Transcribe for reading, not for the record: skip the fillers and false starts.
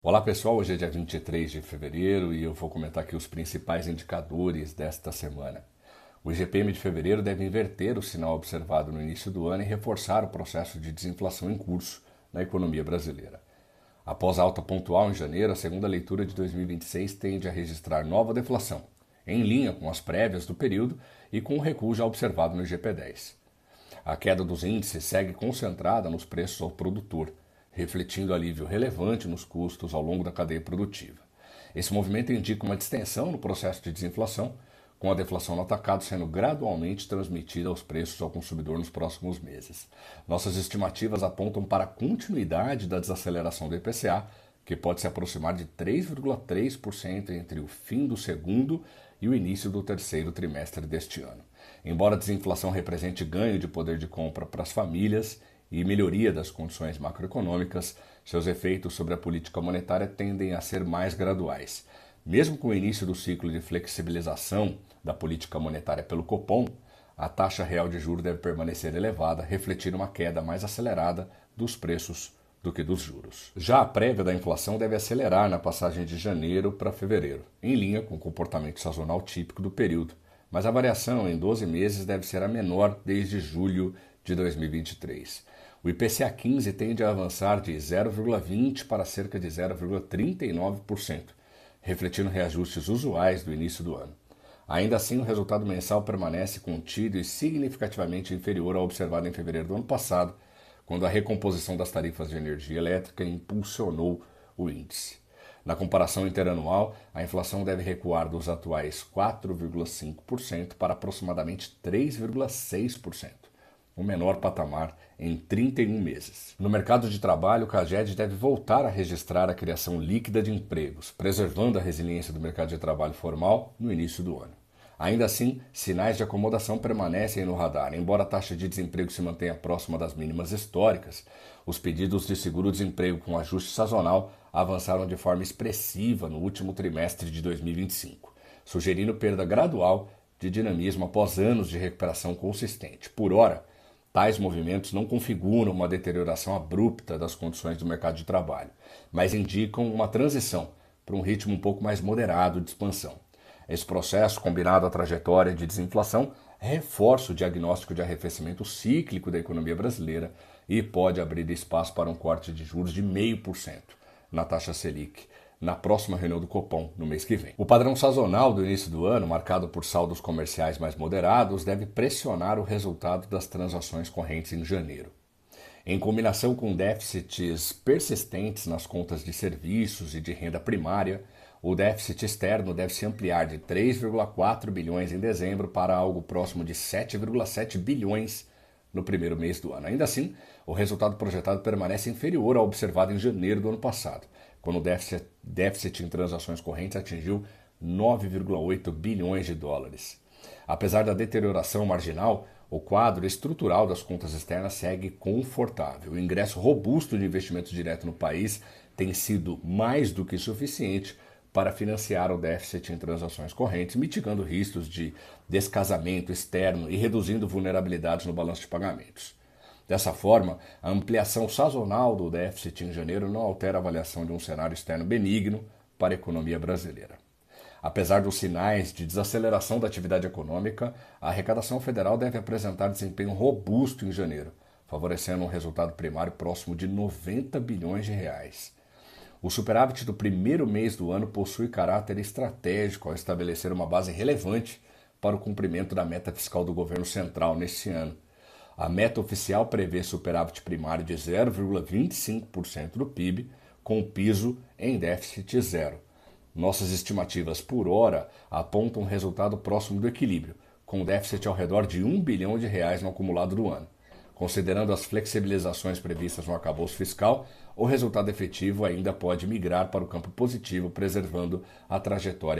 Olá pessoal, hoje é dia 23 de fevereiro e eu vou comentar aqui os principais indicadores desta semana. O IGPM de fevereiro deve inverter o sinal observado no início do ano e reforçar o processo de desinflação em curso na economia brasileira. Após a alta pontual em janeiro, a segunda leitura de 2026 tende a registrar nova deflação, em linha com as prévias do período e com o recuo já observado no IGP-10. A queda dos índices segue concentrada nos preços ao produtor, refletindo alívio relevante nos custos ao longo da cadeia produtiva. Esse movimento indica uma distensão no processo de desinflação, com a deflação no atacado sendo gradualmente transmitida aos preços ao consumidor nos próximos meses. Nossas estimativas apontam para a continuidade da desaceleração do IPCA, que pode se aproximar de 3,3% entre o fim do segundo e o início do terceiro trimestre deste ano. Embora a desinflação represente ganho de poder de compra para as famílias e melhoria das condições macroeconômicas, seus efeitos sobre a política monetária tendem a ser mais graduais. Mesmo com o início do ciclo de flexibilização da política monetária pelo Copom, a taxa real de juros deve permanecer elevada, refletindo uma queda mais acelerada dos preços do que dos juros. Já a prévia da inflação deve acelerar na passagem de janeiro para fevereiro, em linha com o comportamento sazonal típico do período, mas a variação em 12 meses deve ser a menor desde julho de 2023. O IPCA 15 tende a avançar de 0,20% para cerca de 0,39%, refletindo reajustes usuais do início do ano. Ainda assim, o resultado mensal permanece contido e significativamente inferior ao observado em fevereiro do ano passado, quando a recomposição das tarifas de energia elétrica impulsionou o índice. Na comparação interanual, a inflação deve recuar dos atuais 4,5% para aproximadamente 3,6%. O menor patamar em 31 meses. No mercado de trabalho, o CAGED deve voltar a registrar a criação líquida de empregos, preservando a resiliência do mercado de trabalho formal no início do ano. Ainda assim, sinais de acomodação permanecem no radar. Embora a taxa de desemprego se mantenha próxima das mínimas históricas, os pedidos de seguro-desemprego com ajuste sazonal avançaram de forma expressiva no último trimestre de 2025, sugerindo perda gradual de dinamismo após anos de recuperação consistente. Por ora, tais movimentos não configuram uma deterioração abrupta das condições do mercado de trabalho, mas indicam uma transição para um ritmo um pouco mais moderado de expansão. Esse processo, combinado à trajetória de desinflação, reforça o diagnóstico de arrefecimento cíclico da economia brasileira e pode abrir espaço para um corte de juros de 0,5% na taxa Selic na próxima reunião do Copom, no mês que vem. O padrão sazonal do início do ano, marcado por saldos comerciais mais moderados, deve pressionar o resultado das transações correntes em janeiro. Em combinação com déficits persistentes nas contas de serviços e de renda primária, o déficit externo deve se ampliar de 3,4 bilhões em dezembro para algo próximo de 7,7 bilhões no primeiro mês do ano. Ainda assim, o resultado projetado permanece inferior ao observado em janeiro do ano passado, quando o déficit em transações correntes atingiu 9,8 bilhões de dólares. Apesar da deterioração marginal, o quadro estrutural das contas externas segue confortável. O ingresso robusto de investimentos diretos no país tem sido mais do que suficiente para financiar o déficit em transações correntes, mitigando riscos de descasamento externo e reduzindo vulnerabilidades no balanço de pagamentos. Dessa forma, a ampliação sazonal do déficit em janeiro não altera a avaliação de um cenário externo benigno para a economia brasileira. Apesar dos sinais de desaceleração da atividade econômica, a arrecadação federal deve apresentar desempenho robusto em janeiro, favorecendo um resultado primário próximo de 90 bilhões de reais. O superávit do primeiro mês do ano possui caráter estratégico ao estabelecer uma base relevante para o cumprimento da meta fiscal do governo central neste ano. A meta oficial prevê superávit primário de 0,25% do PIB, com piso em déficit zero. Nossas estimativas por hora apontam um resultado próximo do equilíbrio, com déficit ao redor de 1 bilhão de reais no acumulado do ano. Considerando as flexibilizações previstas no arcabouço fiscal, o resultado efetivo ainda pode migrar para o campo positivo, preservando a trajetória